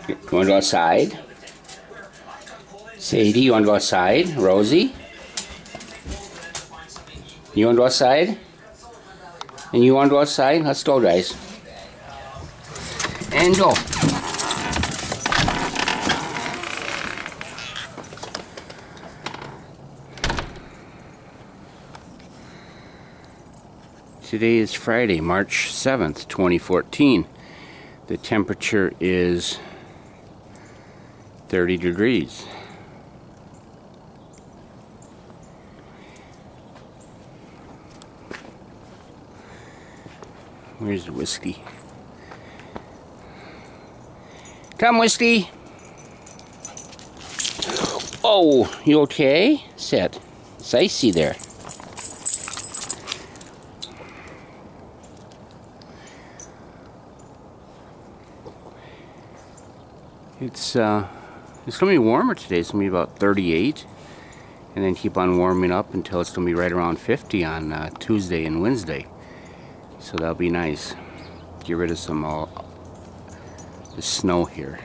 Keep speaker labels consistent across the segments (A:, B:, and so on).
A: You want to go outside? Sadie, you want to go outside? Rosie? You want to go outside? And you want to go outside? Let's go, guys. And go. Today is Friday, March 7th, 2014. The temperature is 30 degrees. Where's the whiskey? Come, whiskey. Oh, you okay? Sit. It's icy there. It's gonna be warmer today. It's gonna be about 38, and then keep on warming up until it's gonna be right around 50 on Tuesday and Wednesday. So that'll be nice. Get rid of some the snow here.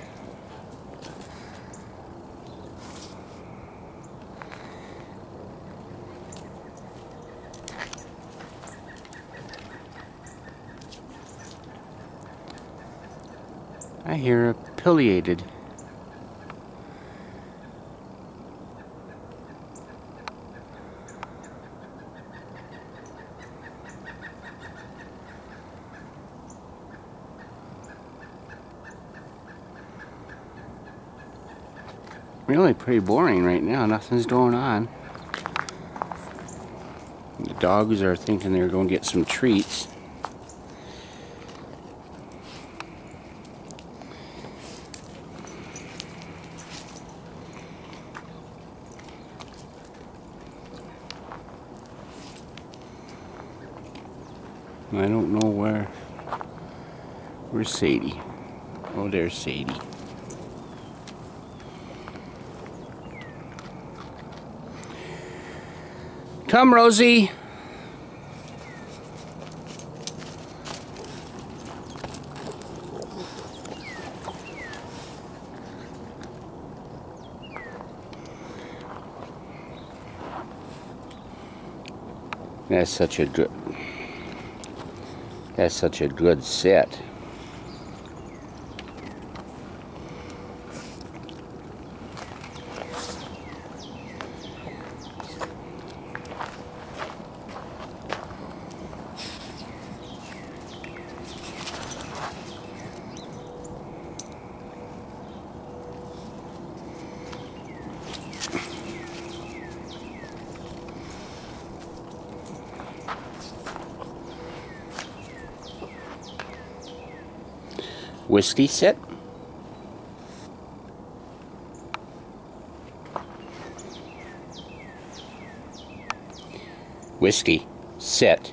A: I hear a pileated. Really pretty boring right now. Nothing's going on. The dogs are thinking they're going to get some treats. I don't know where's Sadie? Oh, there's Sadie. Come, Rosie. That's such a good set. Whiskey, sit. Whiskey, sit.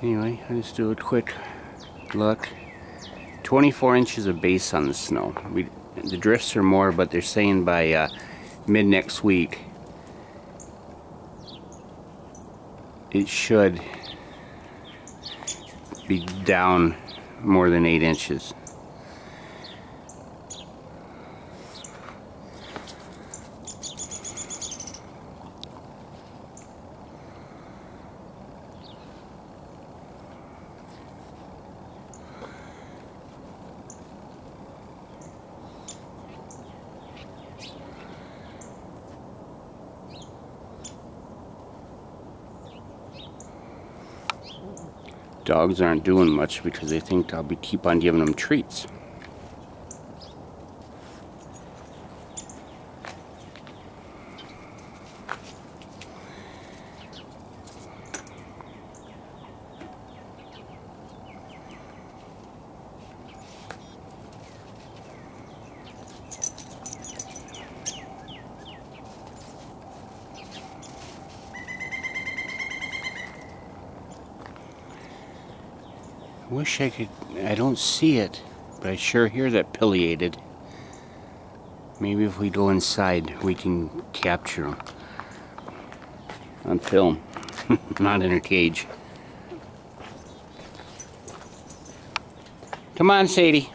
A: Anyway, I just do a quick look. 24 inches of base on the snow. The drifts are more, but they're saying by mid next week it should be down more than 8 inches. Dogs aren't doing much because they think I'll keep on giving them treats. Wish I could, I don't see it, but I sure hear that pileated. Maybe if we go inside, we can capture them on film, not in a cage. Come on, Sadie.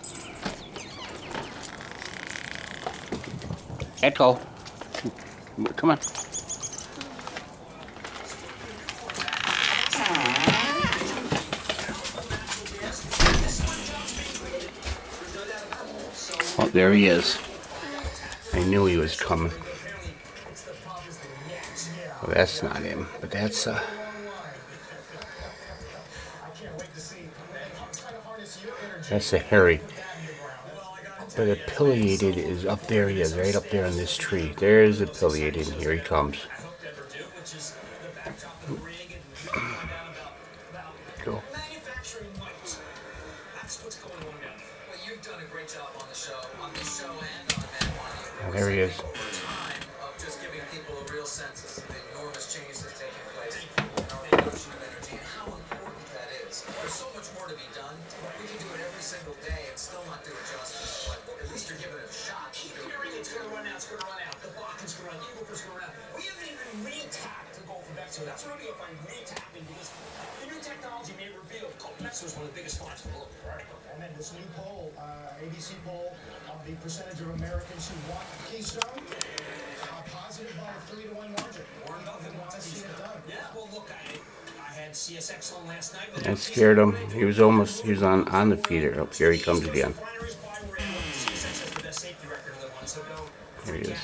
A: Echo. Come on. Oh, there he is. I knew he was coming. Well, that's not him, but that's a hairy. But a pileated is up there. He is right up there in this tree. There's a pileated, and here he comes. Go. Oh, there he is. There's so much more to be done. We can do it every single day and still not do it justice, but at least you're giving it a shot. Keep hearing it's going to run out, it's going to run out. The Bakken's going to run, Eagle's going to run out. We haven't even re-tapped the Gulf of Mexico. That's what I mean by re-tapping, because the new technology may reveal Gulf of Mexico is one of the biggest finds in the world. Right. And then this new poll, ABC poll, of the percentage of Americans who want Keystone, positive by a 3-to-1 margin. More nothing wants to see it done. Yeah, well, look, I had CSX on last night. I scared him. He was on the feeder. Oh, here he comes again. There he is.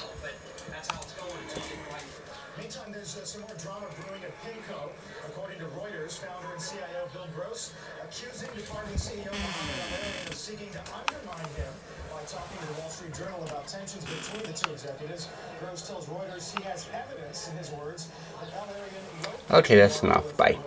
A: Meantime, there's some more drama brewing at PIMCO. According to Reuters, founder and CIO Bill Gross accusing departing CEO Mohammed of seeking to undermine him by talking to the Wall Street Journal about tensions between the two executives. Gross tells Reuters he has evidence, in his words, that Al Arian wrote. Okay, that's enough. Bye.